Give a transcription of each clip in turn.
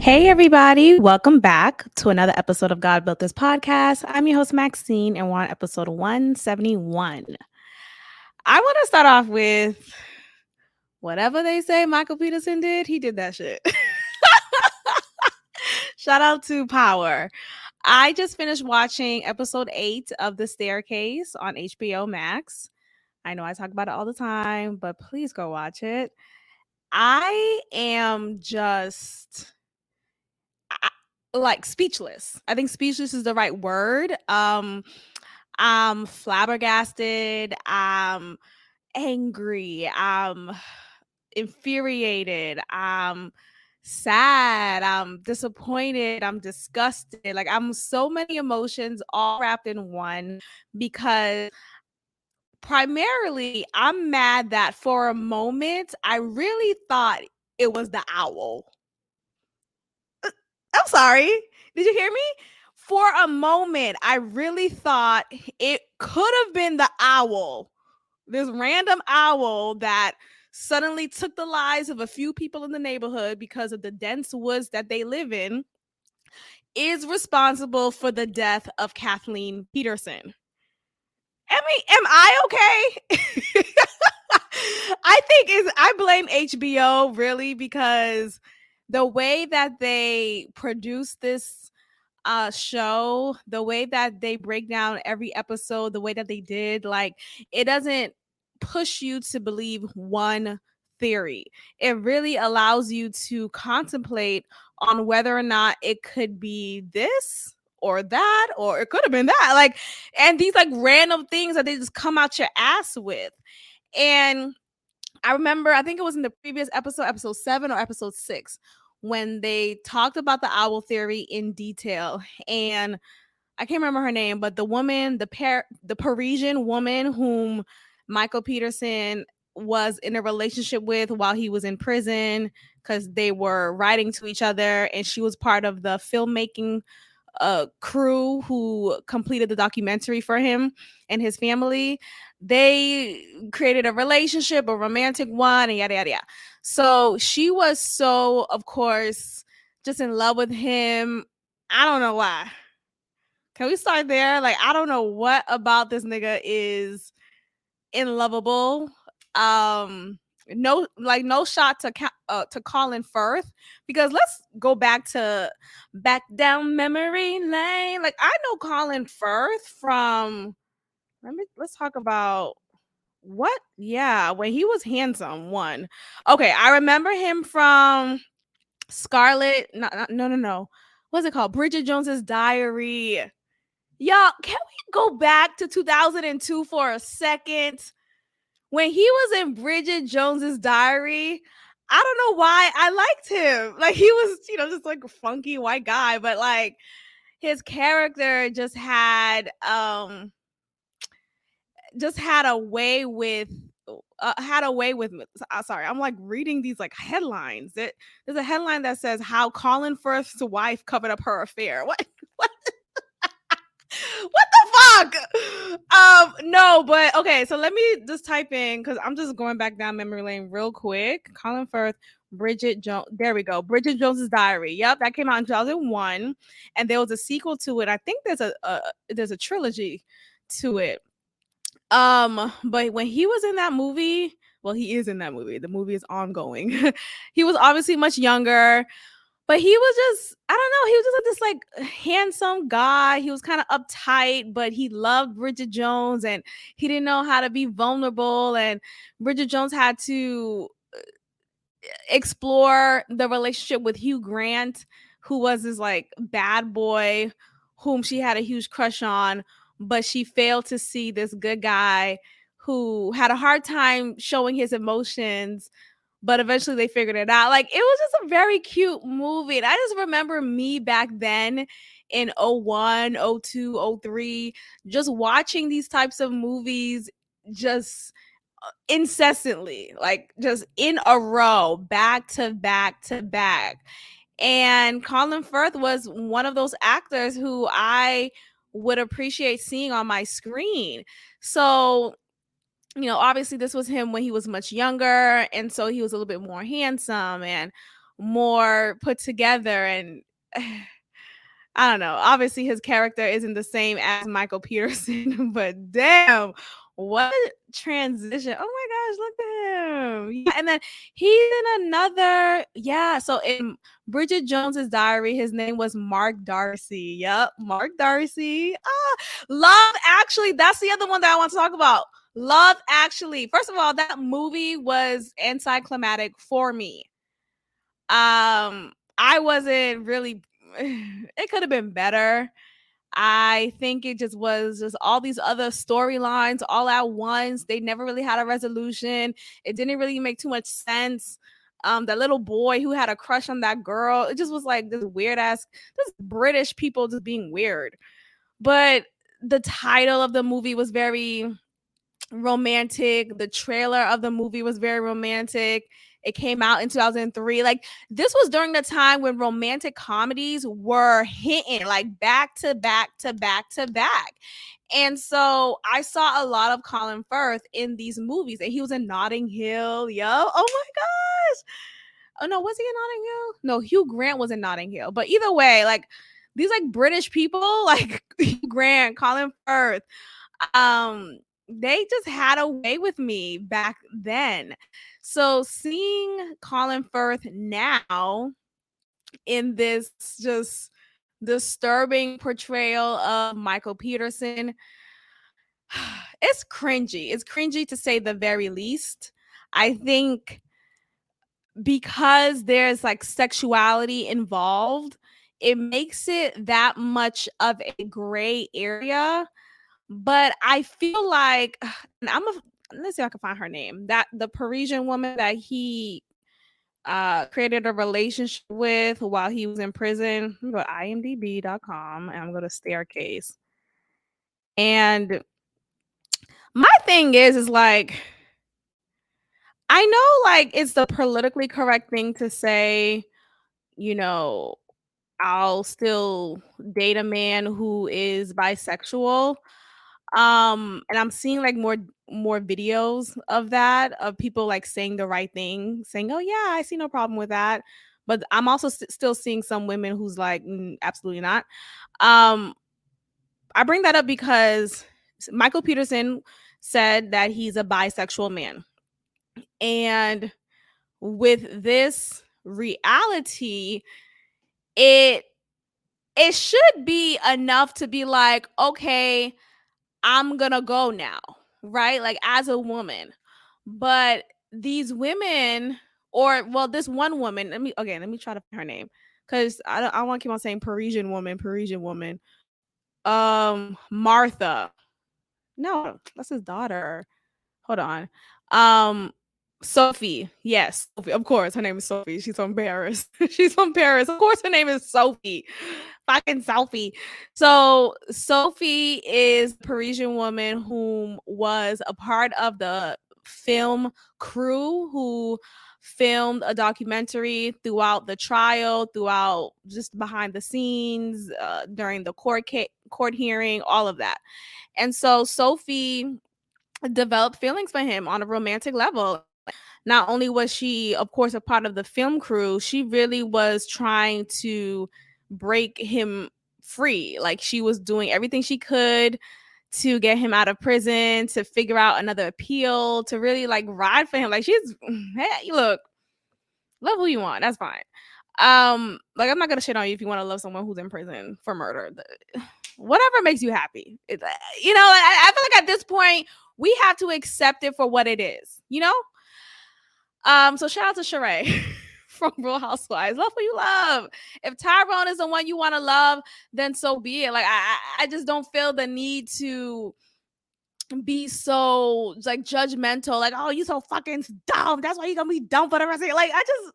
Hey, everybody. Welcome back to another episode of God Built This Podcast. I'm your host, Maxine, and we're on episode 171. I want to start off with whatever they say Michael Peterson did, he did that shit. Shout out to Power. I just finished watching episode 8 of The Staircase on HBO Max. I know I talk about it all the time, but please go watch it. I am just like speechless. I think speechless is the right word. I'm flabbergasted. I'm angry. I'm infuriated. I'm sad. I'm disappointed. I'm disgusted. Like I'm so many emotions all wrapped in one because primarily I'm mad that for a moment I really thought it was the owl. I'm sorry. Did you hear me? For a moment, I really thought it could have been the owl. This random owl that suddenly took the lives of a few people in the neighborhood because of the dense woods that they live in is responsible for the death of Kathleen Peterson. I mean, am I okay? I blame HBO really because the way that they produce this show, the way that they break down every episode, the way that they did, like it doesn't push you to believe one theory. It really allows you to contemplate on whether or not it could be this or that, or it could have been that. Like, and these like random things that they just come out your ass with. And I remember, I think it was in the previous episode, episode 7 or episode 6, when they talked about the owl theory in detail. And I can't remember her name, but the woman, the Parisian woman whom Michael Peterson was in a relationship with while he was in prison because they were writing to each other, and she was part of the filmmaking crew who completed the documentary for him and his family. They created a relationship, a romantic one, and yada yada yada. So she was so, of course, just in love with him. I don't know why. Can we start there? Like, I don't know what about this nigga is unlovable. No shot to Colin Firth, because let's go back down memory lane. Like I know Colin Firth from, let's talk about what? Yeah, when he was handsome one. Okay, I remember him from Scarlet. No. What's it called? Bridget Jones's Diary. Y'all, can we go back to 2002 for a second? When he was in Bridget Jones's Diary, I don't know why I liked him. Like he was, just like a funky white guy, but like his character just had a way with sorry, I'm like reading these like headlines. There's a headline that says how Colin Firth's wife covered up her affair. What? What the fuck? No, but okay, so let me just type in, because I'm just going back down memory lane real quick. Colin Firth, Bridget Jones. There we go. Bridget Jones's Diary. Yep, that came out in 2001, and there was a sequel to it. I think there's a trilogy to it. But when he was in that movie, well, he is in that movie. The movie is ongoing. He was obviously much younger. But he was just, I don't know, he was just like this like handsome guy. He was kind of uptight, but he loved Bridget Jones and he didn't know how to be vulnerable. And Bridget Jones had to explore the relationship with Hugh Grant, who was this like bad boy whom she had a huge crush on, but she failed to see this good guy who had a hard time showing his emotions, but eventually they figured it out. Like it was just a very cute movie. And I just remember me back then in 01, 02, 03, just watching these types of movies just incessantly, like just in a row, back to back to back. And Colin Firth was one of those actors who I would appreciate seeing on my screen. So obviously this was him when he was much younger, and so he was a little bit more handsome and more put together. And I don't know. Obviously, his character isn't the same as Michael Peterson, but damn, what transition! Oh my gosh, look at him! Yeah, and then he's in another. Yeah, so in Bridget Jones's Diary, his name was Mark Darcy. Yep, Mark Darcy. Love Actually. That's the other one that I want to talk about. Love Actually. First of all, that movie was anticlimactic for me. I wasn't really it could have been better. I think it just was just all these other storylines all at once. They never really had a resolution. It didn't really make too much sense. The little boy who had a crush on that girl, it just was like this weird ass, this British people just being weird. But the title of the movie was very romantic. The trailer of the movie was very romantic. It came out in 2003. Like, this was during the time when romantic comedies were hitting like back to back to back to back. And so I saw a lot of Colin Firth in these movies, and he was in Notting Hill. Yo, oh my gosh. Oh no, was he in Notting Hill? No, Hugh Grant was in Notting Hill. But either way, like these like British people, like Hugh Grant, Colin Firth, they just had a way with me back then. So seeing Colin Firth now in this just disturbing portrayal of Michael Peterson, it's cringy. It's cringy to say the very least. I think because there's like sexuality involved, it makes it that much of a gray area. But I feel like, and let's see if I can find her name. That the Parisian woman that he created a relationship with while he was in prison. I'm going to go to imdb.com and I'm going to staircase. And my thing is like, I know like it's the politically correct thing to say, you know, I'll still date a man who is bisexual. And I'm seeing like more videos of that, of people like saying the right thing, saying, "Oh yeah, I see no problem with that." But I'm also still seeing some women who's like, absolutely not. Um, I bring that up because Michael Peterson said that he's a bisexual man, and with this reality, it it should be enough to be like, okay, I'm gonna go now, right? Like as a woman. But these women, or well, this one woman, let me try to find her name. Because I want to keep on saying Parisian woman, Parisian woman. Martha. No, that's his daughter. Hold on. Um, Sophie. Yes, Sophie. Of course, her name is Sophie. She's from Paris. She's from Paris. Of course, her name is Sophie. Fucking Sophie. So Sophie is a Parisian woman who was a part of the film crew who filmed a documentary throughout the trial, throughout just behind the scenes, during the court hearing, all of that. And so Sophie developed feelings for him on a romantic level. Not only was she, of course, a part of the film crew, she really was trying to break him free. Like she was doing everything she could to get him out of prison, to figure out another appeal, to really like ride for him. Like she's, hey, look, love who you want. That's fine. Like I'm not gonna shit on you if you want to love someone who's in prison for murder. Whatever makes you happy. You know, I feel like at this point we have to accept it for what it is. You know. So shout out to Sheree from Real Housewives. Love who you love. If Tyrone is the one you want to love, then so be it. Like I just don't feel the need to be so like judgmental. Like, oh, you so fucking dumb. That's why you gonna be dumb for the rest of your life. I just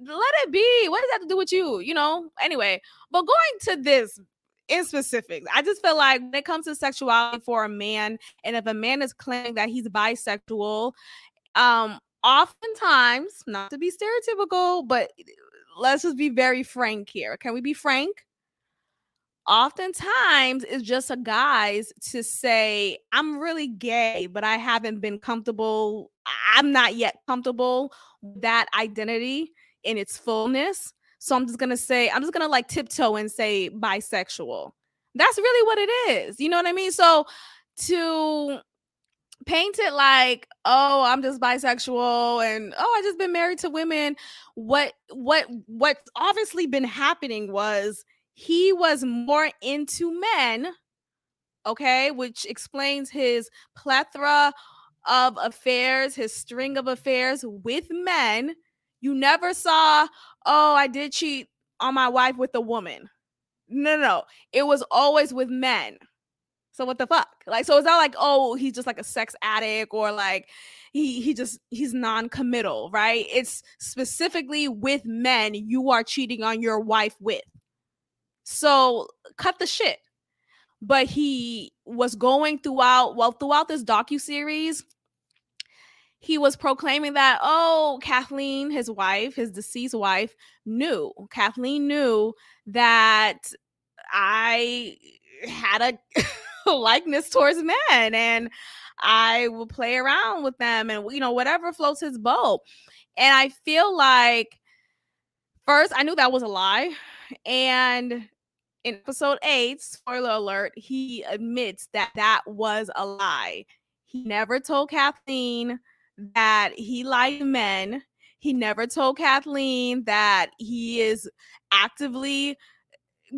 let it be. What does that have to do with you? You know? Anyway, but going to this in specifics, I just feel like when it comes to sexuality for a man, and if a man is claiming that he's bisexual, oftentimes, not to be stereotypical, but let's just be very frank here. Can we be frank? Oftentimes it's just a guise to say, I'm really gay, but I haven't been comfortable. I'm not yet comfortable with that identity. in its fullness. So I'm just gonna like tiptoe and say bisexual. That's really what it is. You know what I mean? So to paint it like, oh, I'm just bisexual and oh, I just been married to women. What's obviously been happening was he was more into men, okay, which explains his plethora of affairs, his string of affairs with men. You never saw, oh, I did cheat on my wife with a woman. No, no, no. It was always with men. So what the fuck? Like, so it's not like, oh, he's just like a sex addict or like he's non-committal, right? It's specifically with men you are cheating on your wife with. So cut the shit. But he was going throughout this docu-series, he was proclaiming that, oh, Kathleen, his wife, his deceased wife, Kathleen knew that I had a likeness towards men and I would play around with them and, you know, whatever floats his boat. And I feel like first I knew that was a lie. And in episode 8, spoiler alert, he admits that that was a lie. He never told Kathleen that he liked men. He never told Kathleen that he is actively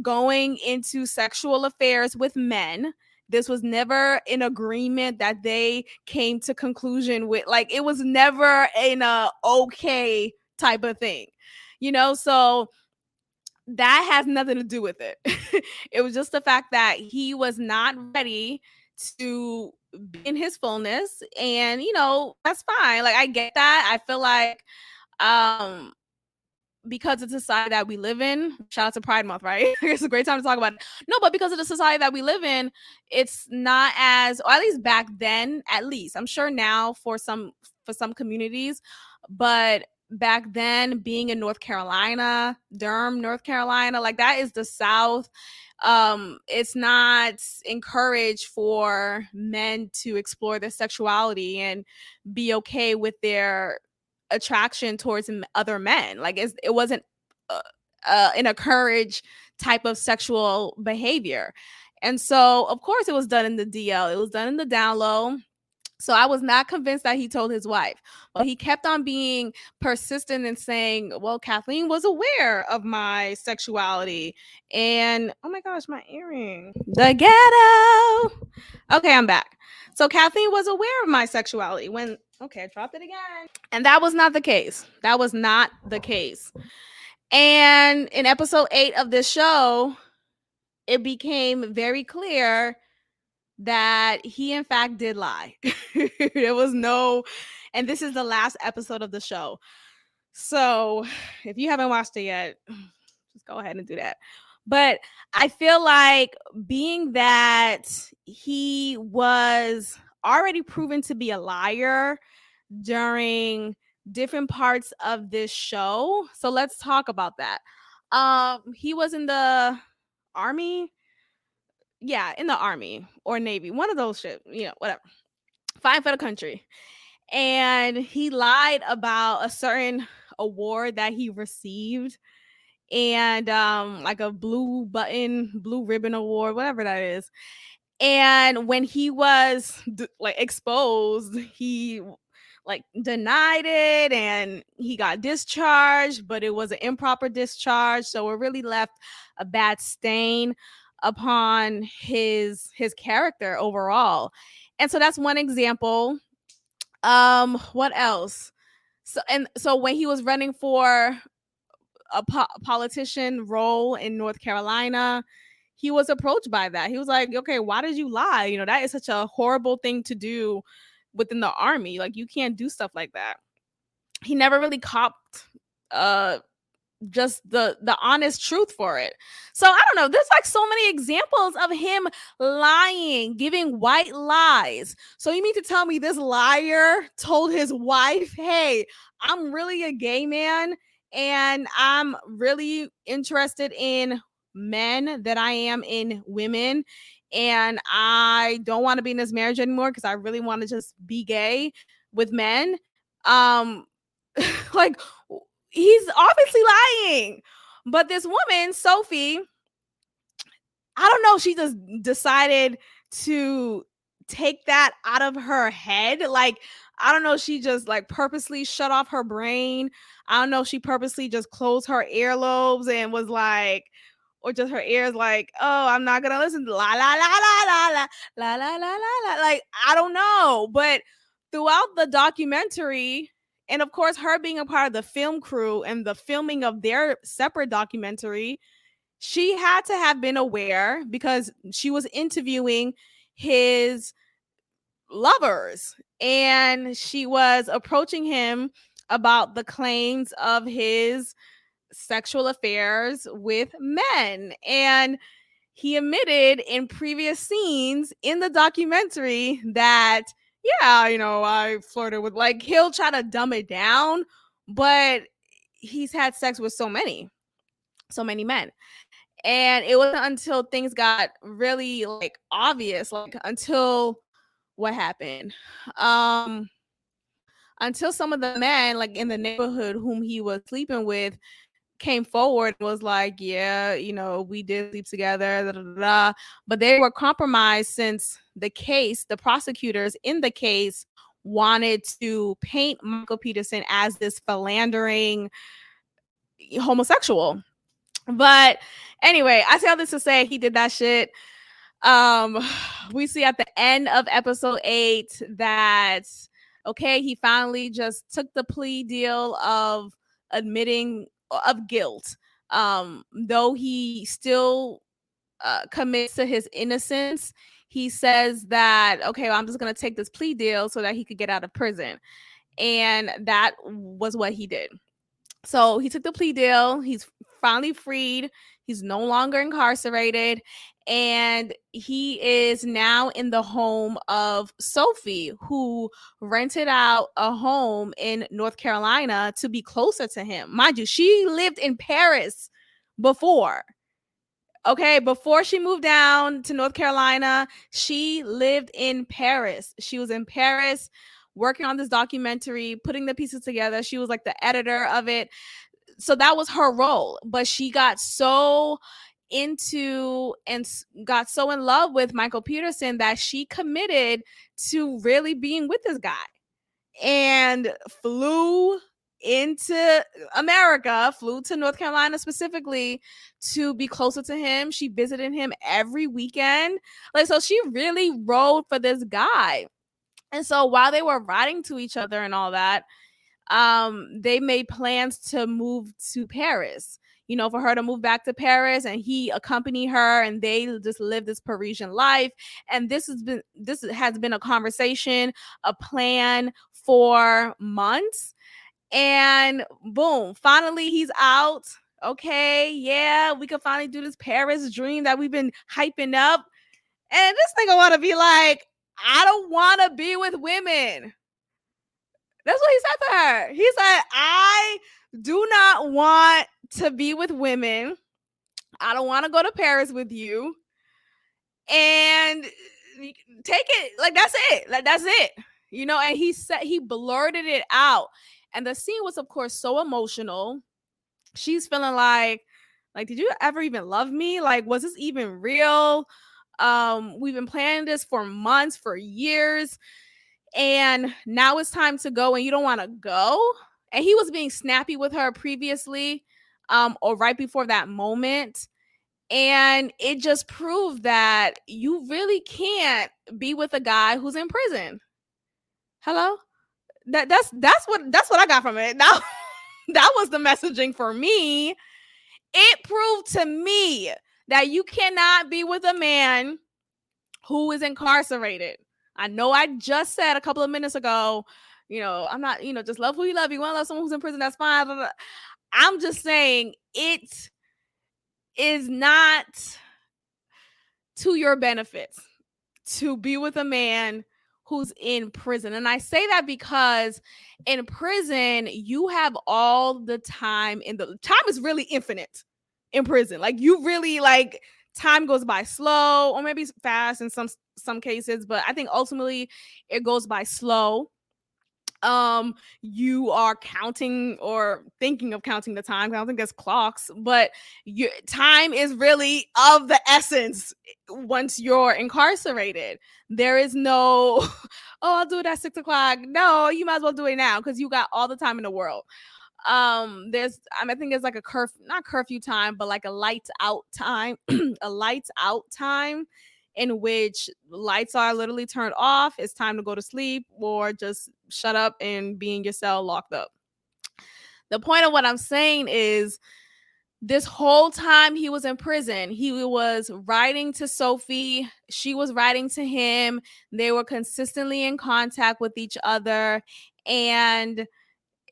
going into sexual affairs with men. This was never an agreement that they came to conclusion with. Like, it was never in a okay type of thing, you know? So that has nothing to do with it. It was just the fact that he was not ready to be in his fullness. And, you know, that's fine. Like, I get that. I feel like um because it's a society that we live in, shout out to Pride Month, right? It's a great time to talk about it. No, but because of the society that we live in, it's not as, or at least back then, at least I'm sure now for some communities, but back then, being in North Carolina, Durham, North Carolina, like that is the South. It's not encouraged for men to explore their sexuality and be okay with their attraction towards other men. Like it wasn't an encouraged type of sexual behavior. And so, of course, it was done in the DL. It was done in the down low. So I was not convinced that he told his wife. But he kept on being persistent and saying, well, Kathleen was aware of my sexuality. And oh my gosh, my earring. The ghetto. Okay, I'm back. So Kathleen was aware of my sexuality when, okay, I dropped it again. And that was not the case. That was not the case. And in episode 8 of this show, it became very clear that he in fact did lie. There was no, and this is the last episode of the show. So if you haven't watched it yet, just go ahead and do that. But I feel like being that he was already proven to be a liar during different parts of this show. So let's talk about that. He was in the army. Yeah, in the army or navy, one of those shit, you know, whatever. Fighting for the country. And he lied about a certain award that he received, and like a blue ribbon award, whatever that is. And when he was like exposed, he like denied it and he got discharged, but it was an improper discharge, so it really left a bad stain upon his character overall. And so that's one example. What else? So when he was running for a politician role in North Carolina, he was approached by that. He was like, okay, why did you lie? You know, that is such a horrible thing to do within the army. Like, you can't do stuff like that. He never really copped just the honest truth for it. So I don't know, there's like so many examples of him lying, giving white lies. So you mean to tell me this liar told his wife, hey, I'm really a gay man and I'm really interested in men that I am in women, and I don't want to be in this marriage anymore because I really want to just be gay with men? um like, he's obviously lying. But this woman, Sophie, I don't know, she just decided to take that out of her head. Like, I don't know, she just like purposely shut off her brain. I don't know, she purposely just closed her earlobes and was like, or just her ears, like, oh, I'm not gonna listen to la la la la la la la la la la la. Like, I don't know. But throughout the documentary, and of course, her being a part of the film crew and the filming of their separate documentary, she had to have been aware because she was interviewing his lovers and she was approaching him about the claims of his sexual affairs with men. And he admitted in previous scenes in the documentary that, yeah, I flirted with, like, he'll try to dumb it down, but he's had sex with so many men. And it wasn't until things got really like obvious, like until what happened? Um until some of the men like in the neighborhood whom he was sleeping with came forward and was like, yeah, we did sleep together, da, da, da, da. But they were compromised since the prosecutors in the case wanted to paint Michael Peterson as this philandering homosexual. But anyway, I say all this to say he did that shit. Um, we see at the end of episode 8 that, okay, he finally just took the plea deal of admitting of guilt. Though he still commits to his innocence, he says that, okay, well, I'm just gonna take this plea deal so that he could get out of prison. And that was what he did. So he took the plea deal. He's finally freed. He's no longer incarcerated. And he is now in the home of Sophie, who rented out a home in North Carolina to be closer to him. Mind you, she lived in Paris before. Okay, before she moved down to North Carolina, she lived in Paris. She was in Paris working on this documentary, putting the pieces together. She was like the editor of it. So that was her role. But she got so into and got so in love with Michael Peterson that she committed to really being with this guy and flew into America, flew to North Carolina specifically to be closer to him. She visited him every weekend. Like, so she really rode for this guy. And so while they were riding to each other and all that, they made plans to move to Paris, for her to move back to Paris, and he accompanied her and they just live this Parisian life. And this has been a conversation, a plan for months. And boom, finally he's out. Okay, yeah, we can finally do this Paris dream that we've been hyping up. And this nigga want to be like, I don't want to be with women. That's what he said to her. He said, I do not want to be with women. I don't want to go to Paris with you. And take it. Like, that's it. Like, that's it. And he blurted it out. And the scene was, of course, so emotional. She's feeling like, did you ever even love me? Like, was this even real? We've been planning this for months, for years. And now it's time to go and you don't want to go. And he was being snappy with her previously, or right before that moment. And it just proved that you really can't be with a guy who's in prison. Hello? That's what I got from it. Now that was the messaging for me. It proved to me that you cannot be with a man who is incarcerated. I know I just said a couple of minutes ago, I'm not, just love who you love. You want to love someone who's in prison, that's fine. I'm just saying it is not to your benefits to be with a man who's in prison. And I say that because in prison, you have all the time, and the time is really infinite in prison. Like, you really, like, time goes by slow, or maybe fast in some cases, but I think ultimately it goes by slow. You are counting or thinking of counting the time. I don't think there's clocks, but your time is really of the essence once you're incarcerated. There is no oh, I'll do it at 6 o'clock. No, you might as well do it now because you got all the time in the world. There's I think there's like a not curfew time, but like a lights out time, a lights out time in which lights are literally turned off. It's time to go to sleep or just shut up and be in your cell locked up. The point of what I'm saying is this whole time he was in prison, he was writing to Sophie. She was writing to him. They were consistently in contact with each other. And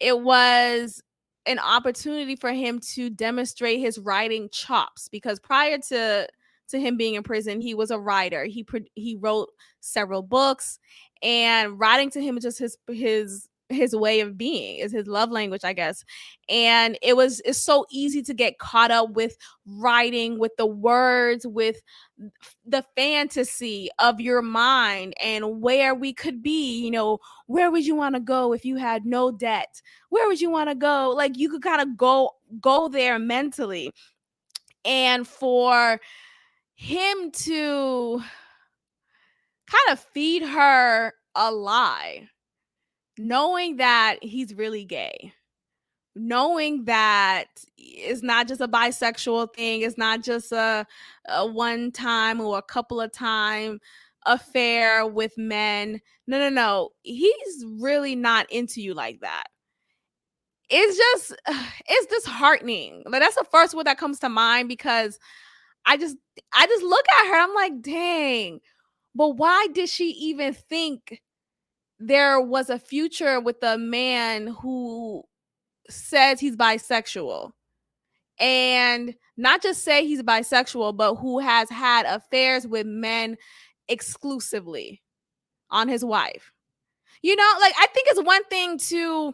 it was an opportunity for him to demonstrate his writing chops, because prior to him being in prison, he was a writer. He wrote several books, and writing to him is just his way of being, is his love language, I guess. And it's so easy to get caught up with writing, with the words, with the fantasy of your mind and where we could be. Where would you want to go if you had no debt? Where would you want to go? Like, you could kind of go there mentally. And for him to kind of feed her a lie, knowing that he's really gay, knowing that it's not just a bisexual thing, it's not just a one time or a couple of time affair with men. No, he's really not into you like that. It's disheartening. Like, that's the first word that comes to mind, because I just look at her, I'm like, dang, but why did she even think there was a future with a man who says he's bisexual? And not just say he's bisexual, but who has had affairs with men exclusively on his wife. Like, I think it's one thing to,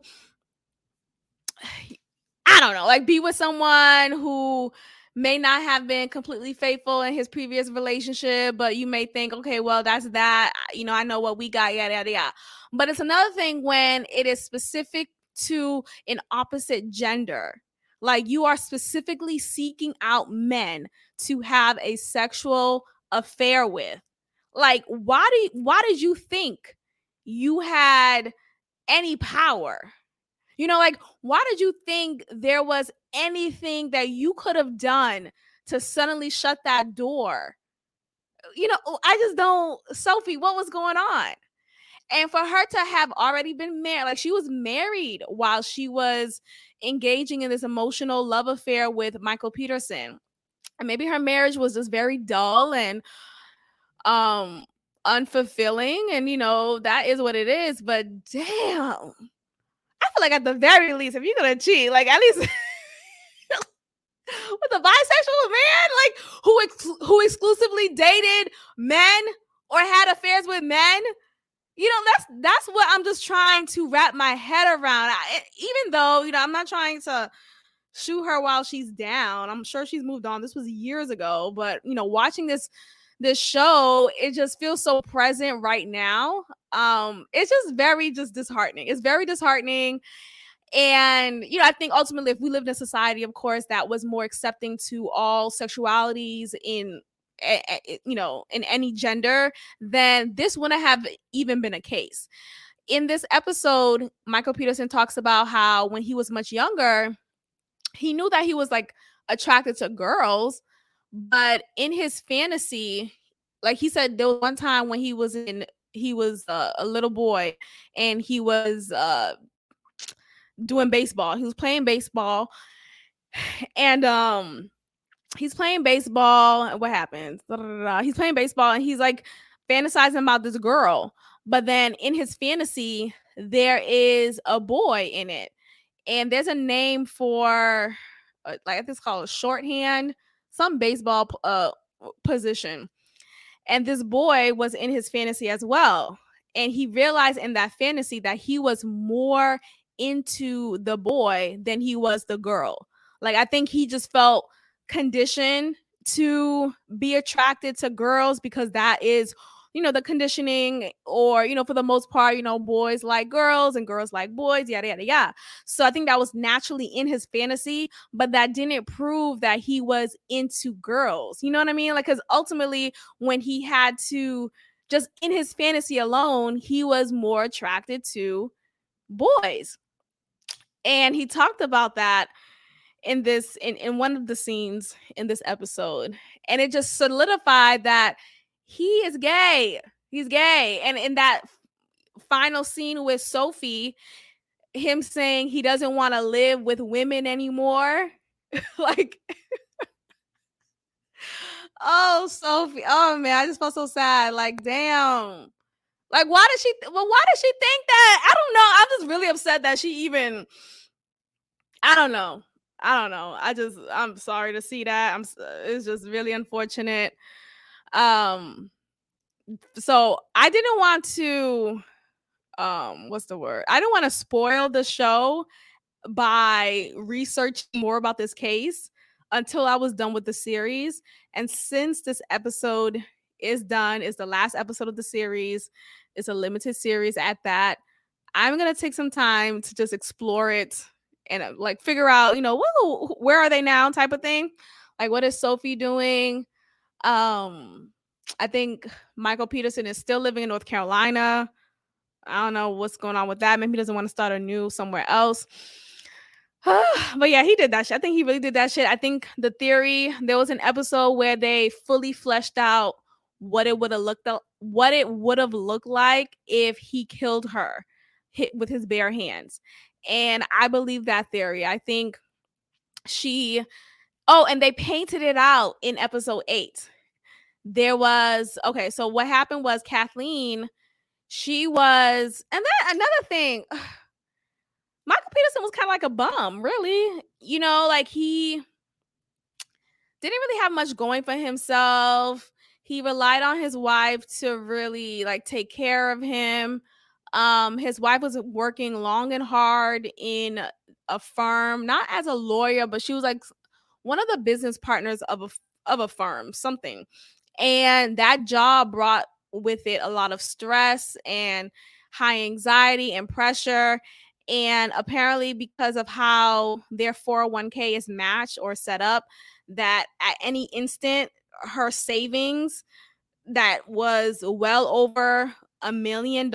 I don't know, like, be with someone who may not have been completely faithful in his previous relationship, but you may think, okay, well, that's that. I know what we got, yada, yada, yada. But it's another thing when it is specific to an opposite gender. Like, you are specifically seeking out men to have a sexual affair with. Like, why did you think you had any power? Like, why did you think there was anything that you could have done to suddenly shut that door? I just don't, Sophie, what was going on? And for her to have already been married, like, she was married while she was engaging in this emotional love affair with Michael Peterson. And maybe her marriage was just very dull and unfulfilling. And, that is what it is. But damn, I feel like at the very least, if you're gonna cheat, like, at least with a bisexual man, like, who exclusively dated men or had affairs with men, that's what I'm just trying to wrap my head around. Even though I'm not trying to shoot her while she's down. I'm sure she's moved on. This was years ago, but watching this show, it just feels so present right now. It's just very disheartening. It's very disheartening. And I think ultimately, if we lived in a society, of course, that was more accepting to all sexualities in in any gender, then this wouldn't have even been a case. In this episode, Michael Peterson talks about how when he was much younger, he knew that he was, like, attracted to girls, but in his fantasy, like he said, there was one time when he was a little boy, and he was doing baseball. He was playing baseball, and he's playing baseball. What happens? He's playing baseball, and he's, like, fantasizing about this girl. But then in his fantasy, there is a boy in it, and there's a name for, like, I think it's called shorthand, some baseball position. And this boy was in his fantasy as well. And he realized in that fantasy that he was more into the boy than he was the girl. Like, I think he just felt conditioned to be attracted to girls because that is the conditioning, or for the most part, boys like girls and girls like boys, yada yada yada. So I think that was naturally in his fantasy, but that didn't prove that he was into girls. You know what I mean? Like, because ultimately, when he had to, just in his fantasy alone, he was more attracted to boys. And he talked about that in one of the scenes in this episode, and it just solidified that he is gay. He's gay. And in that final scene with Sophie, him saying he doesn't want to live with women anymore. Like, oh, Sophie. Oh man, I just felt so sad. Like, damn. Like, why did she think that? I don't know. I'm just really upset that she even, I don't know. I'm sorry to see that. It's just really unfortunate. Um so I didn't want to, what's the word? I didn't want to spoil the show by researching more about this case until I was done with the series. And since this episode is done, is the last episode of the series, it's a limited series at that, I'm going to take some time to just explore it and like figure out, where are they now type of thing. Like, what is Sophie doing? I think Michael Peterson is still living in North Carolina. I don't know what's going on with that. Maybe he doesn't want to start anew somewhere else. But yeah, he did that shit. I think he really did that shit. I think the theory, there was an episode where they fully fleshed out what it would have looked like if he killed her hit with his bare hands. And I believe that theory. I think she and they painted it out in episode 8. There was, okay, so what happened was Kathleen, she was, and then another thing, Michael Peterson was kind of like a bum, really. Like, he didn't really have much going for himself. He relied on his wife to really like take care of him. His wife was working long and hard in a firm, not as a lawyer, but she was like one of the business partners of a firm, something. And that job brought with it a lot of stress and high anxiety and pressure. And apparently, because of how their 401k is matched or set up, that at any instant, her savings that was well over $1 million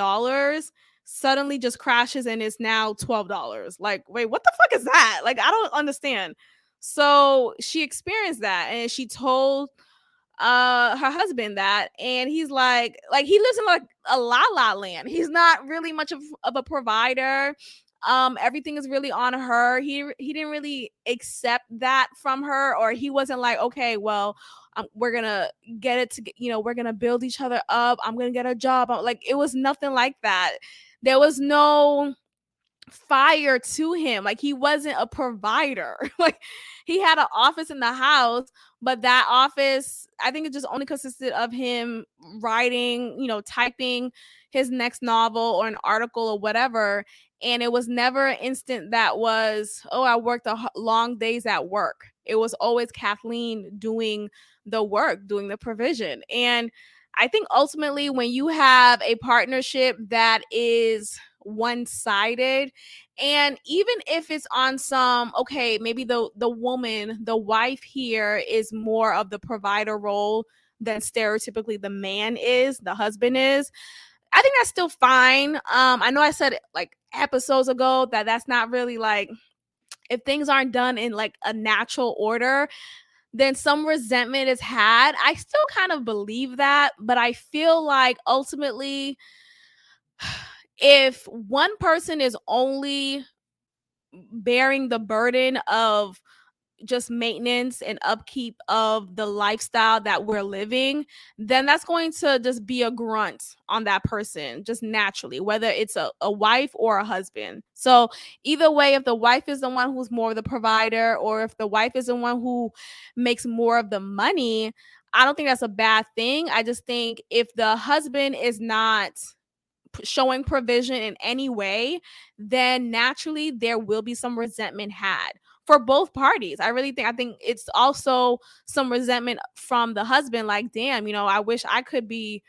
suddenly just crashes and is now $12. Like, wait, what the fuck is that? Like, I don't understand. So she experienced that, and she told her husband that, and he's like he lives in like a la land. He's not really much of a provider. Everything is really on her. He didn't really accept that from her, or he wasn't like, okay, well, we're gonna get it to, we're gonna build each other up, I'm gonna get a job. Like, it was nothing like that. There was no fire to him. Like, he wasn't a provider. Like, he had an office in the house, but that office, I think it just only consisted of him writing, typing his next novel or an article or whatever. And it was never an instant that was, oh, I worked long days at work. It was always Kathleen doing the work, doing the provision. And I think ultimately, when you have a partnership that is one-sided, and even if it's on some, okay, maybe the woman, the wife here is more of the provider role than stereotypically the man is, the husband is, I think that's still fine. I know I said like episodes ago that that's not really like, if things aren't done in like a natural order, then some resentment is had. I still kind of believe that, but I feel like ultimately, if one person is only bearing the burden of just maintenance and upkeep of the lifestyle that we're living, then that's going to just be a grunt on that person, just naturally, whether it's a wife or a husband. So either way, if the wife is the one who's more of the provider, or if the wife is the one who makes more of the money, I don't think that's a bad thing. I just think if the husband is not showing provision in any way, then naturally there will be some resentment had for both parties. I think it's also some resentment from the husband, like, damn, I wish I could be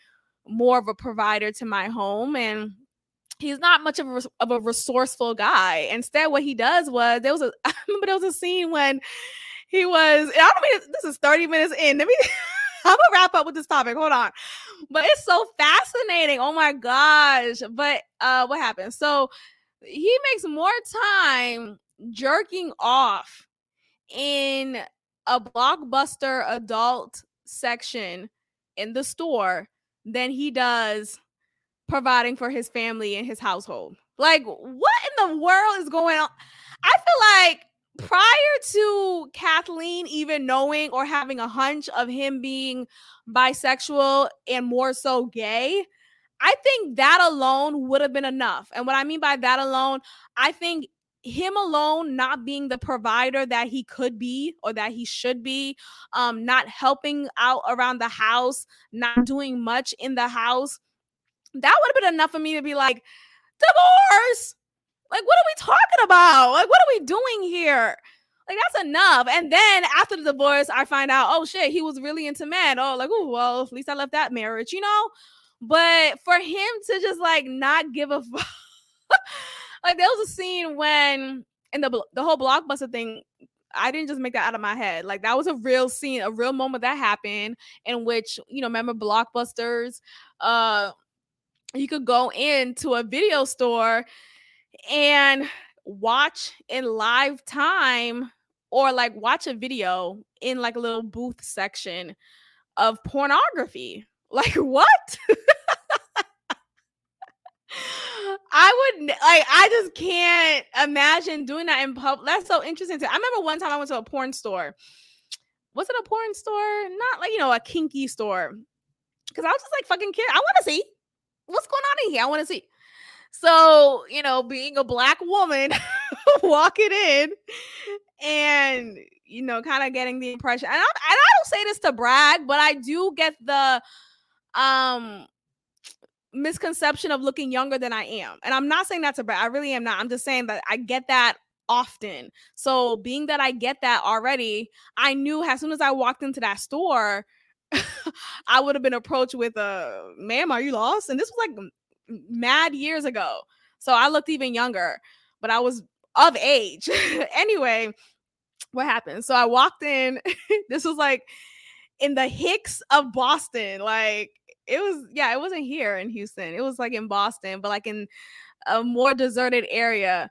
more of a provider to my home, and he's not much of a resourceful guy. Instead, what he does was I remember there was a scene when he was. I don't mean this is 30 minutes in. Let me. I'm gonna wrap up with this topic. Hold on, but it's so fascinating. Oh my gosh! But what happened? So he makes more time jerking off in a Blockbuster adult section in the store than he does providing for his family and his household. Like, what in the world is going on? I feel like prior to Kathleen even knowing or having a hunch of him being bisexual and more so gay, I think that alone would have been enough. And what I mean by that alone, I think him alone not being the provider that he could be or that he should be, not helping out around the house, not doing much in the house, that would have been enough for me to be like, divorce. Like, what are we talking about? Like, what are we doing here? Like, that's enough. And then after the divorce, I find out, oh shit, he was really into men. Oh, like, oh, well, at least I left that marriage, you know? But for him to just like not give a fuck. Like, there was a scene when in the whole Blockbuster thing, I didn't just make that out of my head. Like, that was a real scene, a real moment that happened in which, you know, remember Blockbusters, you could go into a video store and watch in live time or like watch a video in like a little booth section of pornography. Like, what? I just can't imagine doing that in public. That's so interesting. I remember one time I went to a porn store. Was it a porn store? Not like, you know, a kinky store. Because I was just like, fucking kid, I want to see what's going on in here. I want to see. So, you know, being a Black woman walking in and, you know, kind of getting the impression, and I don't say this to brag, but I do get the misconception of looking younger than I am. And I'm not saying that to brag. I really am not. I'm just saying that I get that often. So being that I get that already, I knew as soon as I walked into that store, I would have been approached with a, ma'am, are you lost? And this was like mad years ago. So I looked even younger, but I was of age. Anyway, what happened? So I walked in. This was like in the Hicks of Boston. Like, it was, yeah, it wasn't here in Houston. It was like in Boston, but like in a more deserted area.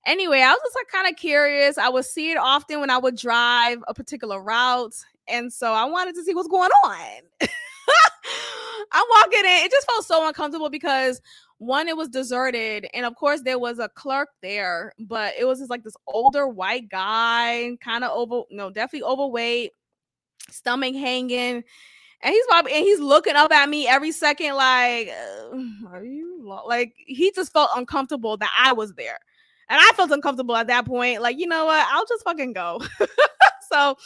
Anyway, I was just like kind of curious. I would see it often when I would drive a particular route. And so I wanted to see what's going on. I'm walking in. It just felt so uncomfortable because one, it was deserted. And of course there was a clerk there, but it was just like this older white guy, kind of definitely overweight, stomach hanging. And he's looking up at me every second, like, are you like, he just felt uncomfortable that I was there. And I felt uncomfortable at that point. Like, you know what? I'll just fucking go. So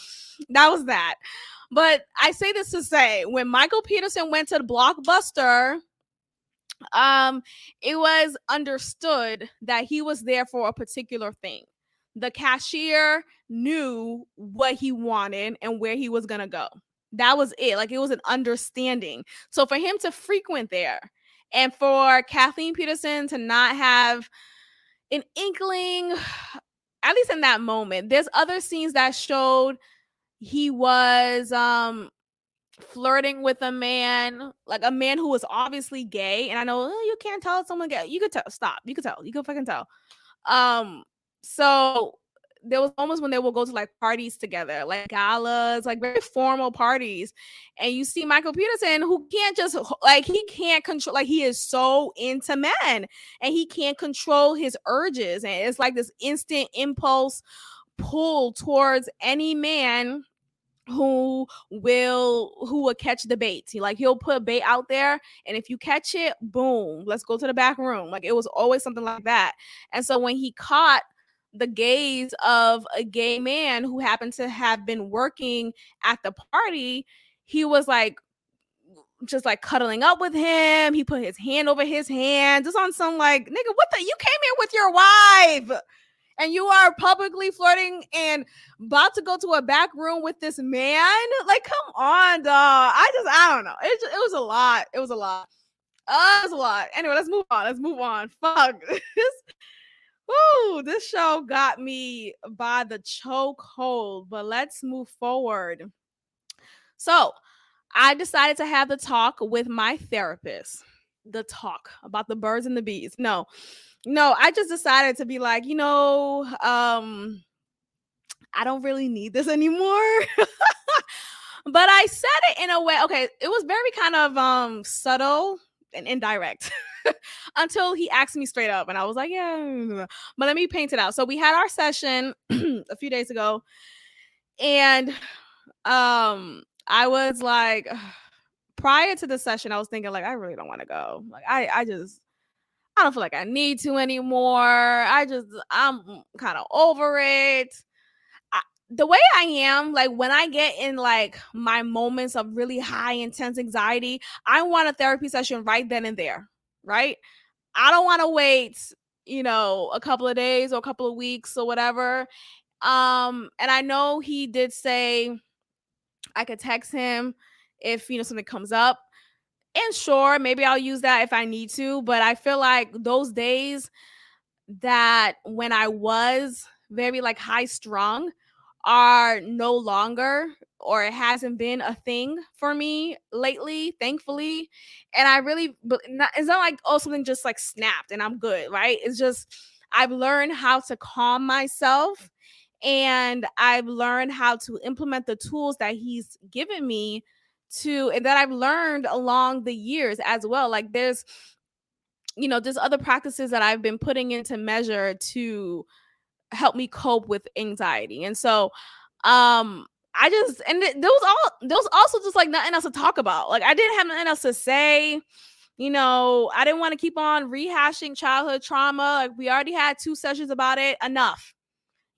that was that. But I say this to say, when Michael Peterson went to the Blockbuster, it was understood that he was there for a particular thing. The cashier knew what he wanted and where he was going to go. That was it. Like, it was an understanding. So for him to frequent there and for Kathleen Peterson to not have an inkling, at least in that moment, there's other scenes that showed he was flirting with a man, like a man who was obviously gay. And I know you can't tell someone gay. You could tell. Stop. You could tell. You could fucking tell. So there was moments when they would go to like parties together, like galas, like very formal parties. And you see Michael Peterson, who can't just like, he can't control, like, he is so into men and he can't control his urges. And it's like this instant impulse pull towards any man who will catch the bait. He'll put a bait out there, and if you catch it, boom, let's go to the back room. Like, it was always something like that. And so when he caught the gaze of a gay man who happened to have been working at the party, he was like just like cuddling up with him. He put his hand over his hand, just on some like, nigga, what the, you came here with your wife and you are publicly flirting and about to go to a back room with this man? Like, come on, dog. I don't know. It was a lot. It was a lot. That's a lot. Anyway, let's move on. Let's move on. Fuck. Woo, this show got me by the chokehold, but let's move forward. So, I decided to have the talk with my therapist. The talk about the birds and the bees. No, I just decided to be like, I don't really need this anymore. But I said it in a way, okay, it was very kind of subtle and indirect until he asked me straight up and I was like, yeah. But let me paint it out. So we had our session a few days ago and I was like prior to the session I was thinking like I really don't want to go. Like I don't feel like I need to anymore. I'm kind of over it. The way I am, like when I get in like my moments of really high intense anxiety, I want a therapy session right then and there, right? I don't want to wait, a couple of days or a couple of weeks or whatever. And I know he did say I could text him if, something comes up. And sure, maybe I'll use that if I need to, but I feel like those days that when I was very like high strung are no longer or it hasn't been a thing for me lately, thankfully. And I really, but it's not like, oh, something just like snapped and I'm good, right? It's just, I've learned how to calm myself and I've learned how to implement the tools that he's given me and that I've learned along the years as well. Like there's other practices that I've been putting into measure to help me cope with anxiety. And so I just there was also just like nothing else to talk about. Like I didn't have nothing else to say. I didn't want to keep on rehashing childhood trauma. Like we already had 2 sessions about it. Enough.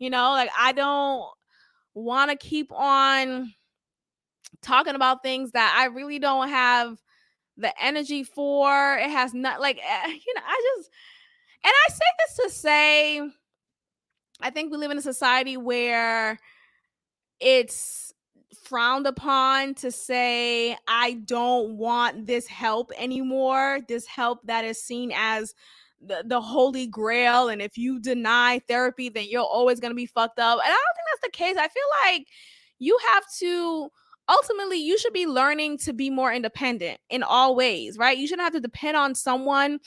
Like I don't want to keep on talking about things that I really don't have the energy for. It has not like I just and I say this to say I think we live in a society where it's frowned upon to say I don't want this help anymore, this help that is seen as the holy grail, and if you deny therapy then you're always going to be fucked up. And I don't think that's the case. I feel like you have to ultimately you should be learning to be more independent in all ways, right? You shouldn't have to depend on someone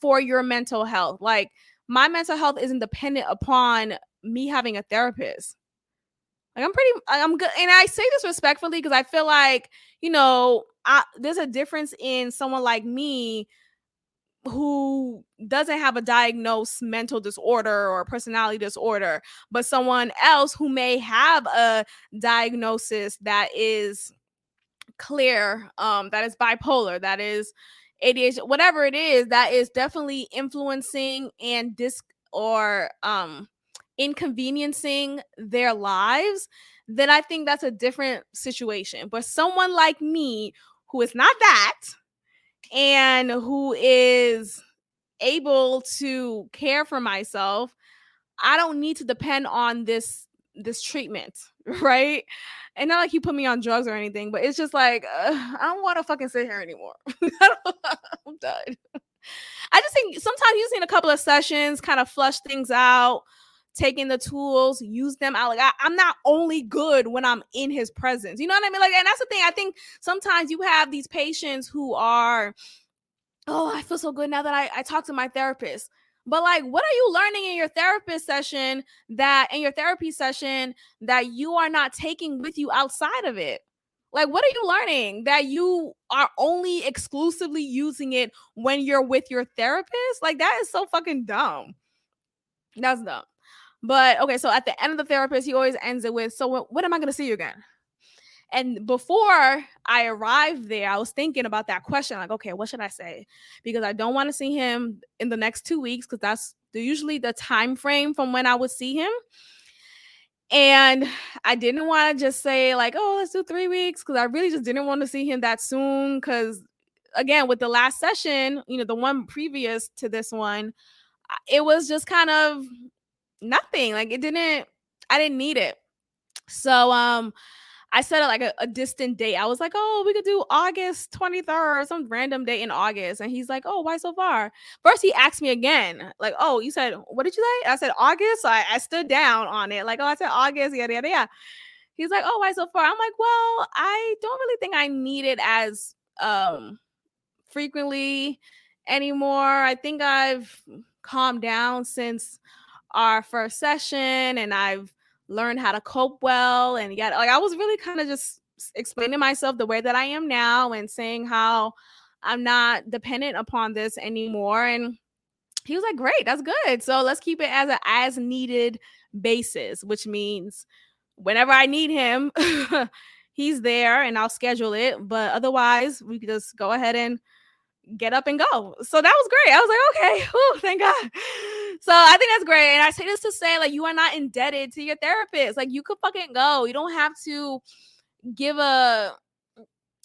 for your mental health. Like my mental health isn't dependent upon me having a therapist. Like I'm good. And I say this respectfully because I feel like, there's a difference in someone like me who doesn't have a diagnosed mental disorder or personality disorder, but someone else who may have a diagnosis that is clear, that is bipolar, that is ADHD, whatever it is, that is definitely influencing and inconveniencing their lives, then I think that's a different situation. But someone like me who is not that and who is able to care for myself, I don't need to depend on this treatment, right? And not like you put me on drugs or anything, but it's just like I don't want to fucking sit here anymore. I'm done. I just think sometimes using a couple of sessions kind of flush things out, taking the tools, use them out. Like I'm not only good when I'm in his presence. You know what I mean? Like, and that's the thing. I think sometimes you have these patients who are, oh, I feel so good now that I talk to my therapist. But like, what are you learning in your therapy session that you are not taking with you outside of it? Like, what are you learning that you are only exclusively using it when you're with your therapist? Like, that is so fucking dumb. That's dumb. But okay, so at the end of the therapist, he always ends it with, so when am I going to see you again? And before I arrived there, I was thinking about that question. Like, okay, what should I say? Because I don't want to see him in the next 2 weeks because that's usually the time frame from when I would see him. And I didn't want to just say like, oh, let's do 3 weeks because I really just didn't want to see him that soon. Because again, with the last session, the one previous to this one, it was just kind of nothing. Like I didn't need it. So I set it like a distant date. I was like, oh, we could do August 23rd, some random date in August. And he's like, oh, why so far? First, he asked me again, like, oh, you said, what did you say? I said August. So I stood down on it. Like, oh, I said August, yada, yada, yada. He's like, oh, why so far? I'm like, well, I don't really think I need it as frequently anymore. I think I've calmed down since our first session, and I've learned how to cope well. And yet, like, I was really kind of just explaining myself the way that I am now and saying how I'm not dependent upon this anymore. And he was like, great, that's good. So let's keep it as an as needed basis, which means whenever I need him, he's there and I'll schedule it. But otherwise, we could just go ahead and get up and go. So that was great. I was like, okay, whew, thank God. So I think that's great. And I say this to say, like, you are not indebted to your therapist. Like, you could fucking go. You don't have to give a,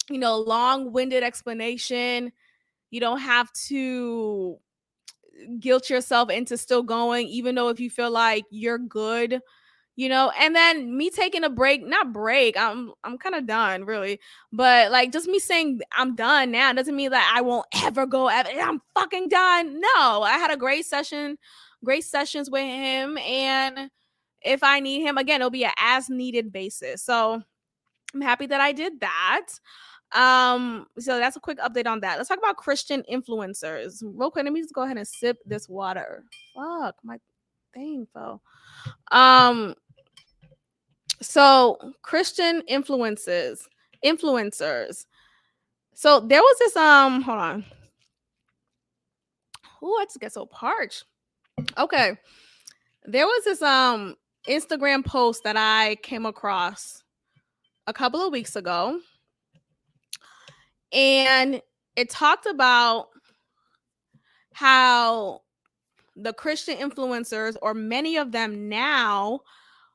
long-winded explanation. You don't have to guilt yourself into still going, even though if you feel like you're good. And then me taking a break, not break, I'm kind of done, really. But like, just me saying I'm done now doesn't mean that I won't ever go ever. I'm fucking done. No, I had a great sessions with him, and if I need him again, it'll be an as needed basis. So I'm happy that I did that. So that's a quick update on that. Let's talk about Christian influencers real quick. Let me just go ahead and sip this water. Fuck, my thing fell. So Christian influencers. So there was this hold on. Oh, I just get so parched. Okay. There was this Instagram post that I came across a couple of weeks ago. And it talked about how the Christian influencers, or many of them now,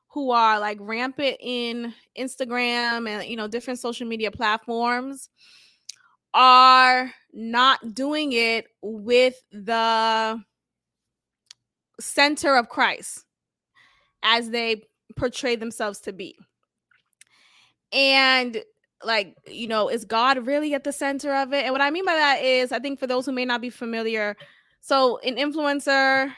who are like rampant in Instagram and different social media platforms, are not doing it with the center of Christ as they portray themselves to be. And like, is God really at the center of it? And what I mean by that is, I think for those who may not be familiar, so an influencer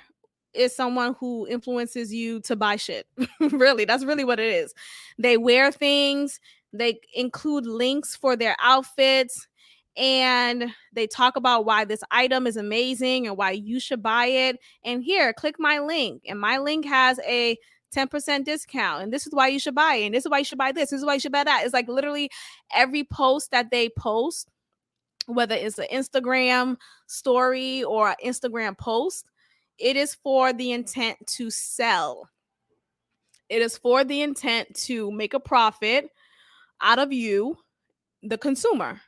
is someone who influences you to buy shit. Really, that's really what it is. They wear things, they include links for their outfits, and they talk about why this item is amazing and why you should buy it. And here, click my link, and my link has a 10% discount, and this is why you should buy it, and this is why you should buy this is why you should buy that. It's like literally every post that they post, whether it's an Instagram story or an Instagram post, it is for the intent to sell. It is for the intent to make a profit out of you, the consumer.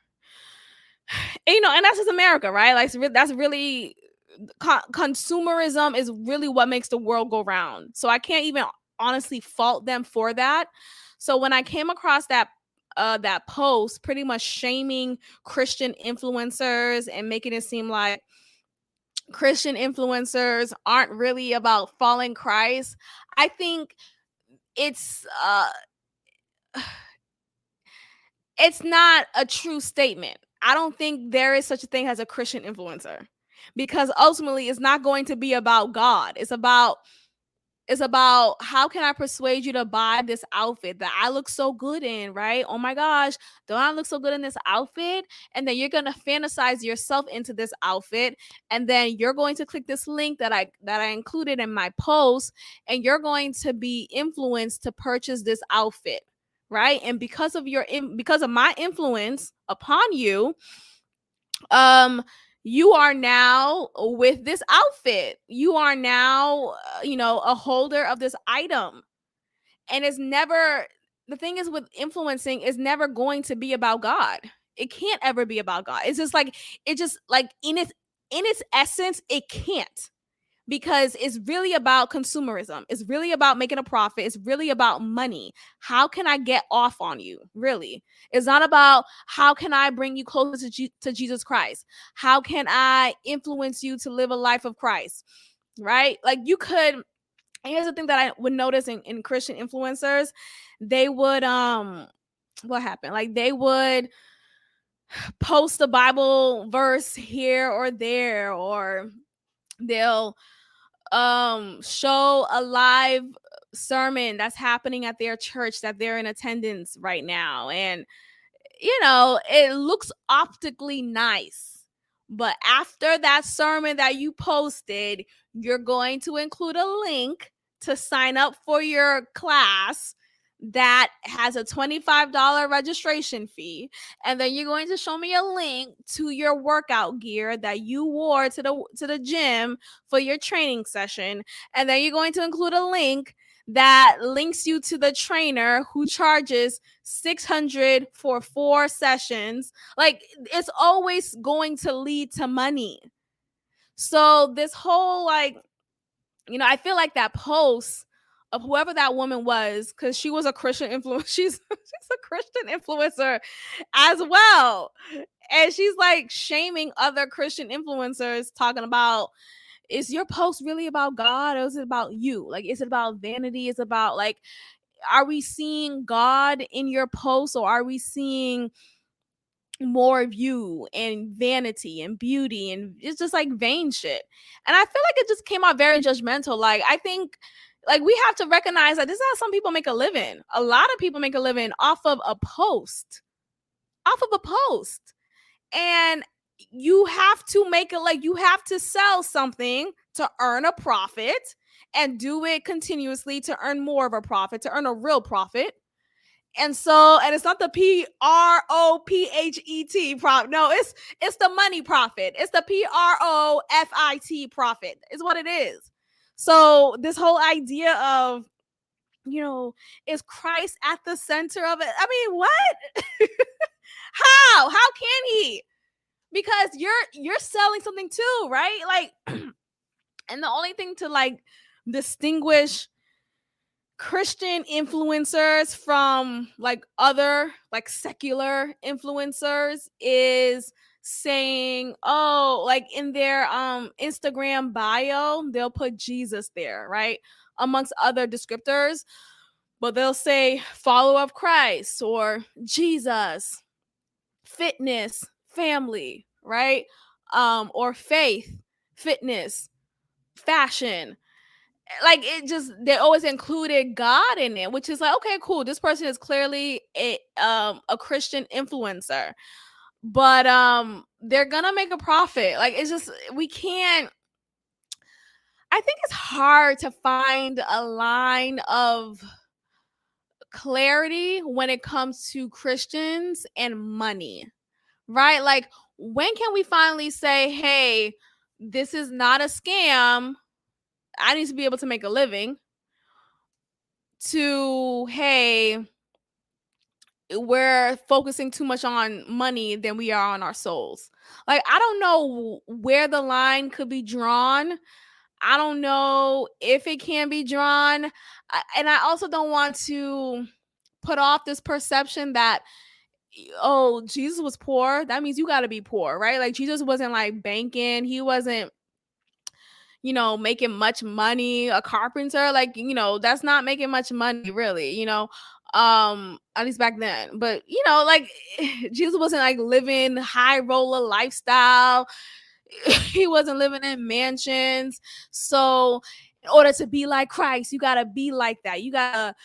And that's just America, right? Like, that's really consumerism is really what makes the world go round. So I can't even honestly fault them for that. So when I came across that post pretty much shaming Christian influencers and making it seem like Christian influencers aren't really about following Christ, I think it's not a true statement. I don't think there is such a thing as a Christian influencer, because ultimately it's not going to be about God. It's about how can I persuade you to buy this outfit that I look so good in, right? Oh my gosh, don't I look so good in this outfit? And then you're going to fantasize yourself into this outfit, and then you're going to click this link that I included in my post, and you're going to be influenced to purchase this outfit, right? And because of my influence upon you, you are now with this outfit. You are now, a holder of this item. And the thing is with influencing, is never going to be about God. It can't ever be about God. It's just like, in its essence, it can't. Because it's really about consumerism. It's really about making a profit. It's really about money. How can I get off on you? Really. It's not about how can I bring you closer to Jesus Christ? How can I influence you to live a life of Christ? Right? Like, you could, and here's the thing that I would notice in Christian influencers, they would what happened? Like they would post a Bible verse here or there, or they'll show a live sermon that's happening at their church that they're in attendance right now, and it looks optically nice. But after that sermon that you posted, you're going to include a link to sign up for your class that has a $25 registration fee. And then you're going to show me a link to your workout gear that you wore to the gym for your training session. And then you're going to include a link that links you to the trainer who charges $600 for 4 sessions. Like, it's always going to lead to money. So this whole, like, I feel like that post of whoever that woman was, because she was a Christian influencer. She's a Christian influencer as well. And she's like shaming other Christian influencers, talking about, is your post really about God, or is it about you? Like, is it about vanity? Is it about, like, are we seeing God in your post, or are we seeing more of you and vanity and beauty? And it's just like vain shit. And I feel like it just came out very judgmental. Like, I think, like, we have to recognize that this is how some people make a living. A lot of people make a living off of a post. And you have to make it, like, you have to sell something to earn a profit, and do it continuously to earn more of a profit, to earn a real profit. And it's not the PROPHET profit. No, it's the money profit. It's the PROFIT profit is what it is. So this whole idea of, is Christ at the center of it? I mean, what? How can he? Because you're selling something too, right? Like, and the only thing to, like, distinguish Christian influencers from, like, other, like, secular influencers is saying, oh, like, in their Instagram bio, they'll put Jesus there, right, amongst other descriptors. But they'll say follower of Christ, or Jesus, fitness, family, right? Or faith, fitness, fashion. Like, it just, they always included God in it, which is like, okay, cool, this person is clearly a Christian influencer, but they're gonna make a profit. Like, it's just, we can't, I think it's hard to find a line of clarity when it comes to Christians and money, right? Like, when can we finally say, hey, this is not a scam, I need to be able to make a living, to, hey, we're focusing too much on money than we are on our souls? Like, I don't know where the line could be drawn. I don't know if it can be drawn. And I also don't want to put off this perception that, oh, Jesus was poor, that means you got to be poor, right? Like, Jesus wasn't, like, banking. He wasn't, making much money. A carpenter, like, that's not making much money, really, at least back then. But, like, Jesus wasn't, like, living high roller lifestyle. He wasn't living in mansions. So in order to be like Christ, you gotta be like that. You gotta,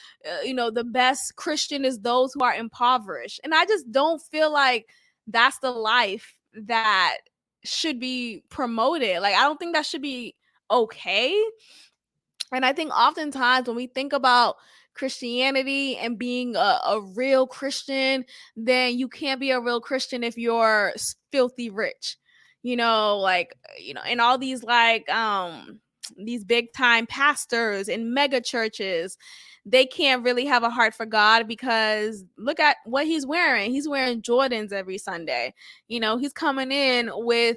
the best Christian is those who are impoverished. And I just don't feel like that's the life that should be promoted. Like, I don't think that should be okay. And I think oftentimes when we think about Christianity and being a real Christian, then you can't be a real Christian if you're filthy rich. Like, and all these, like, these big time pastors in mega churches, they can't really have a heart for God, because look at what he's wearing. He's wearing Jordans every Sunday. He's coming in with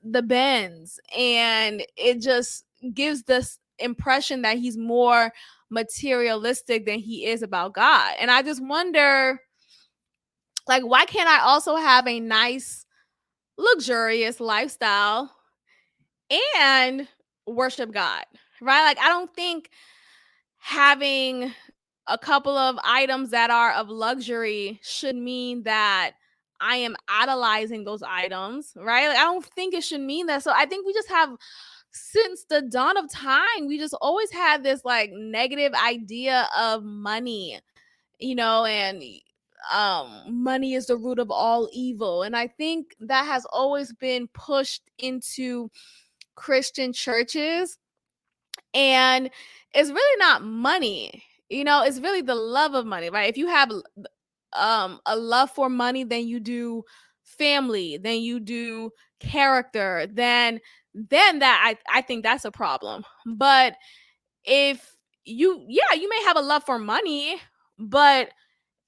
the Benz, and it just gives this impression that he's more materialistic than he is about God. And I just wonder, like, why can't I also have a nice, luxurious lifestyle and worship God, right? Like, I don't think having a couple of items that are of luxury should mean that I am idolizing those items, right? Like, I don't think it should mean that. So I think we just have, since the dawn of time, we just always had this like negative idea of money, and money is the root of all evil. And I think that has always been pushed into Christian churches. And it's really not money, it's really the love of money, right? If you have a love for money, then you do family, then you do character, then that I think that's a problem. But if you may have a love for money, but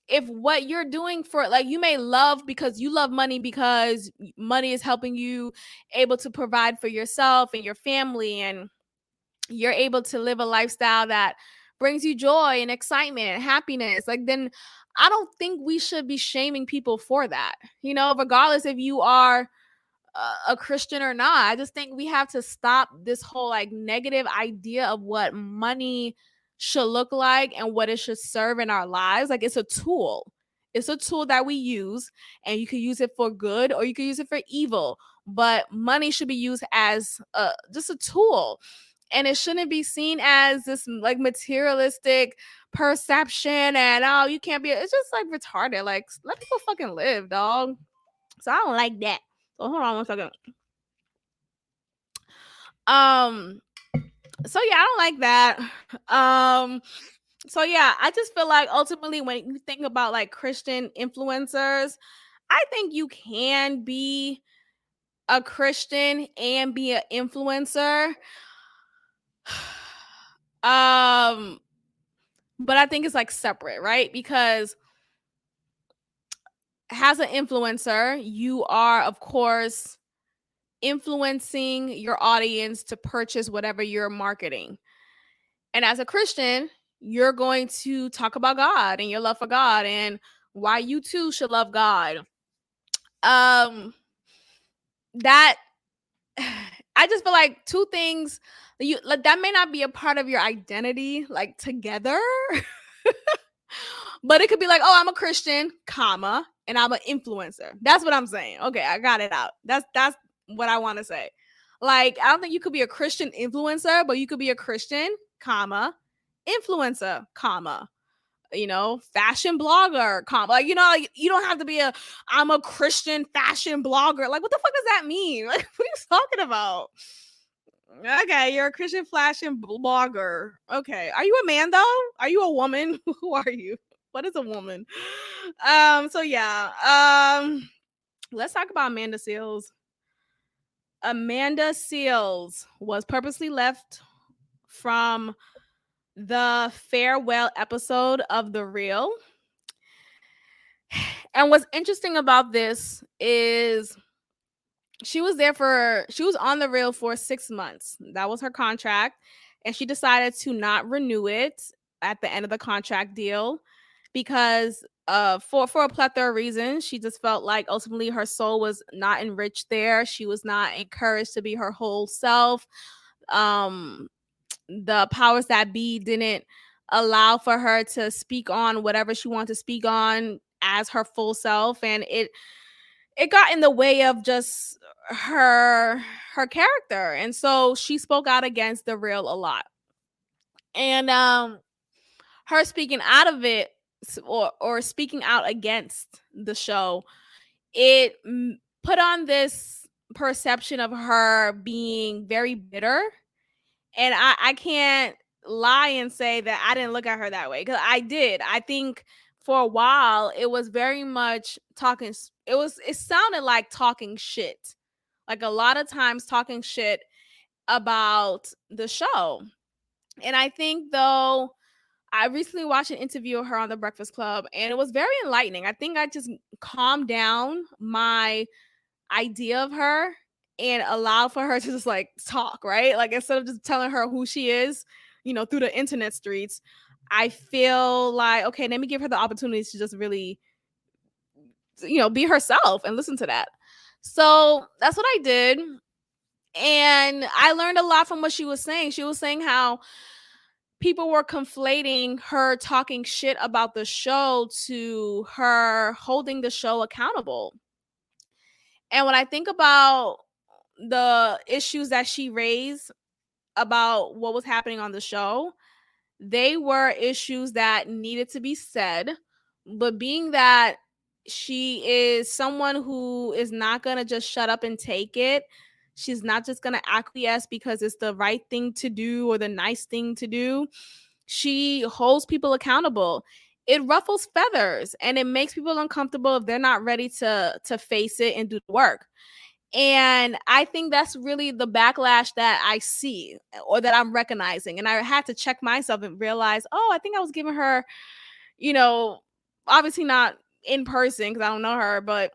if what you're doing for, like, you may love because you love money because money is helping you able to provide for yourself and your family, and you're able to live a lifestyle that brings you joy and excitement and happiness, like, then I don't think we should be shaming people for that, regardless if you are a Christian or not. I just think we have to stop this whole like negative idea of what money should look like and what it should serve in our lives. Like, it's a tool. It's a tool that we use, and you can use it for good or you can use it for evil. But money should be used as just a tool. And it shouldn't be seen as this like materialistic perception and, oh, you can't be. It's just like retarded. Like, let people fucking live, dog. So I don't like that. So hold on one second. So yeah, I don't like that. So yeah, I just feel like ultimately when you think about like Christian influencers, I think you can be a Christian and be an influencer. But I think it's like separate, right? Because as an influencer, you are, of course, influencing your audience to purchase whatever you're marketing. And as a Christian, you're going to talk about God and your love for God and why you too should love God. That I just feel like two things that may not be a part of your identity like together. But it could be like, oh, I'm a Christian, comma, and I'm an influencer. That's what I'm saying. Okay, I got it out. That's what I want to say. Like, I don't think you could be a Christian influencer, but you could be a Christian, comma, influencer, comma, fashion blogger, comma. Like, like, you don't have to be I'm a Christian fashion blogger. Like, what the fuck does that mean? Like, what are you talking about? Okay, you're a Christian fashion blogger. Okay. Are you a man though? Are you a woman? Who are you? What is a woman? So yeah. Let's talk about Amanda Seales. Amanda Seales was purposely left from the farewell episode of The Real. And what's interesting about this is she was on The Real for 6 months. That was her contract. And she decided to not renew it at the end of the contract deal because for a plethora of reasons. She just felt like ultimately her soul was not enriched there. She was not encouraged to be her whole self. The powers that be didn't allow for her to speak on whatever she wanted to speak on as her full self, and it got in the way of just her character. And so she spoke out against The Real a lot. And her speaking out of it or speaking out against the show, it put on this perception of her being very bitter. And I can't lie and say that I didn't look at her that way, because I did. I think for a while it was very much talking. It sounded like talking shit, like a lot of times talking shit about the show. And I think, though, I recently watched an interview of her on The Breakfast Club, and it was very enlightening. I think I just calmed down my idea of her and allowed for her to just like talk, right? Like, instead of just telling her who she is, through the internet streets, I feel like, okay, let me give her the opportunity to just really, be herself and listen to that. So that's what I did. And I learned a lot from what she was saying. She was saying how people were conflating her talking shit about the show to her holding the show accountable. And when I think about the issues that she raised about what was happening on the show, they were issues that needed to be said. But being that she is someone who is not going to just shut up and take it, she's not just going to acquiesce because it's the right thing to do or the nice thing to do. She holds people accountable. It ruffles feathers and it makes people uncomfortable if they're not ready to face it and do the work. And I think that's really the backlash that I see or that I'm recognizing. And I had to check myself and realize, oh, I think I was giving her, you know, obviously not in person because I don't know her, but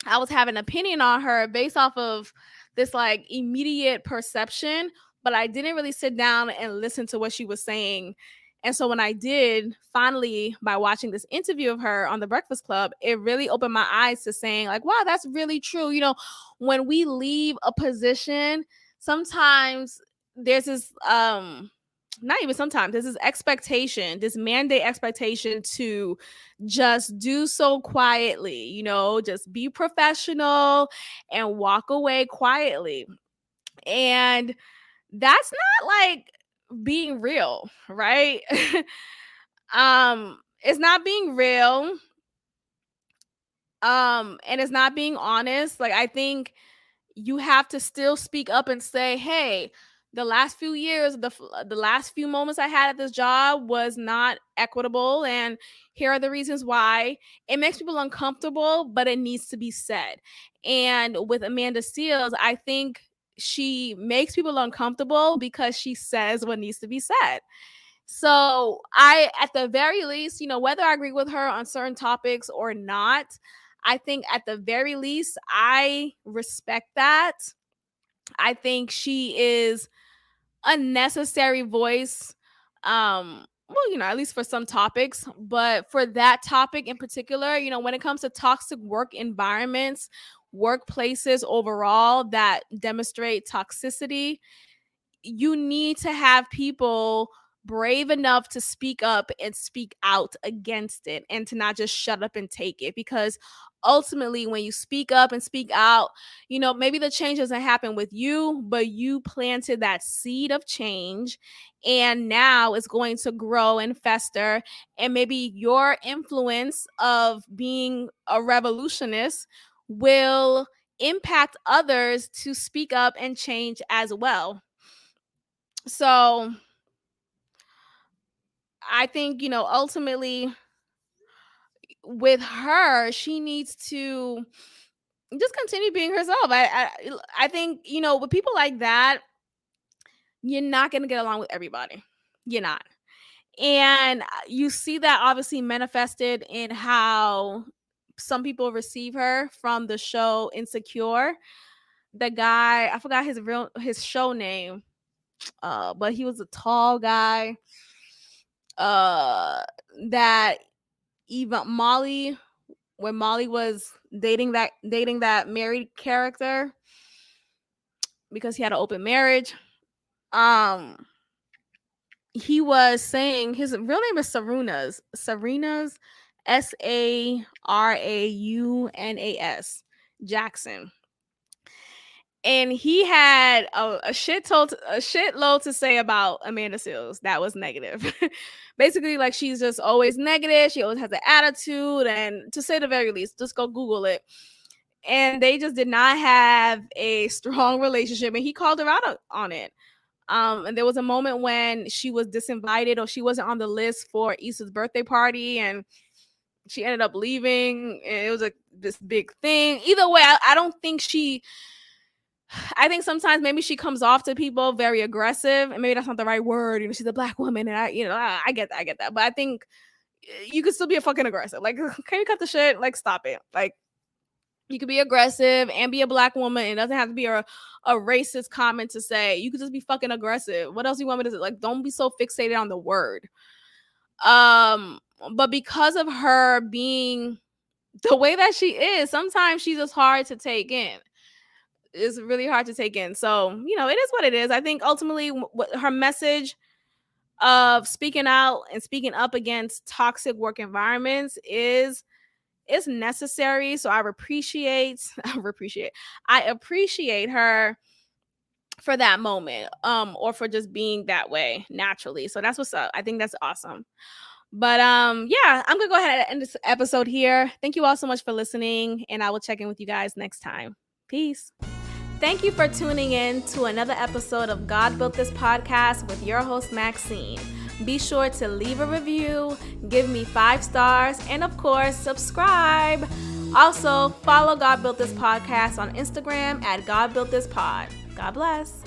I was having an opinion on her based off of this like immediate perception, but I didn't really sit down and listen to what she was saying. And so when I did, finally, by watching this interview of her on the Breakfast Club, it really opened my eyes to saying, like, wow, that's really true. You know, when we leave a position, sometimes there's this not even sometimes, there's this expectation, this mandate expectation to just do so quietly, you know, just be professional and walk away quietly. And that's not like being real, right? It's not being real. And it's not being honest. Like, I think you have to still speak up and say, hey, the last few years, the last few moments I had at this job was not equitable, and here are the reasons why. It makes people uncomfortable, but it needs to be said. And with Amanda Seales, I think she makes people uncomfortable because she says what needs to be said. So I, at the very least, you know, whether I agree with her on certain topics or not, I think at the very least, I respect that. I think she is a necessary voice. Well, you know, at least for some topics, but for that topic in particular, you know, when it comes to toxic work environments, workplaces overall that demonstrate toxicity, you need to have people brave enough to speak up and speak out against it and to not just shut up and take it, because ultimately when you speak up and speak out, you know, maybe the change doesn't happen with you, but you planted that seed of change and now it's going to grow and fester, and maybe your influence of being a revolutionist will impact others to speak up and change as well. So I think, you know, ultimately with her, she needs to just continue being herself. I think, you know, with people like that, you're not going to get along with everybody. You're not. And you see that obviously manifested in how some people receive her from the show Insecure. The guy, I forgot his show name, but he was a tall guy. Uh that even Molly, when Molly was dating that married character because he had an open marriage, um he was saying his real name is Serena's Saraunas Jackson. And he had a shitload to say about Amanda Seales that was negative. Basically, like, she's just always negative. She always has an attitude, and to say the very least, just go Google it. And they just did not have a strong relationship, and he called her out on it. And there was a moment when she was disinvited or she wasn't on the list for Issa's birthday party, and she ended up leaving. And it was this big thing. Either way, I don't think I think sometimes maybe she comes off to people very aggressive, and maybe that's not the right word. You know, she's a Black woman, and I get that. But I think you could still be a fucking aggressive. Like, can you cut the shit? Like, stop it. Like, you could be aggressive and be a Black woman. It doesn't have to be a racist comment to say. You could just be fucking aggressive. What else do you want me to say? Like, don't be so fixated on the word. But because of her being the way that she is, sometimes she's just hard to take in. It's really hard to take in. So, you know, it is what it is. I think ultimately her message of speaking out and speaking up against toxic work environments is necessary. So I appreciate her for that moment, or for just being that way naturally. So that's what's up. I think that's awesome. But yeah, I'm gonna go ahead and end this episode here. Thank you all so much for listening, and I will check in with you guys next time. Peace. Thank you for tuning in to another episode of God Built This Podcast with your host, Maxine. Be sure to leave a review, give me 5 stars, and of course, subscribe. Also, follow God Built This Podcast on Instagram at God Built This Pod. God bless.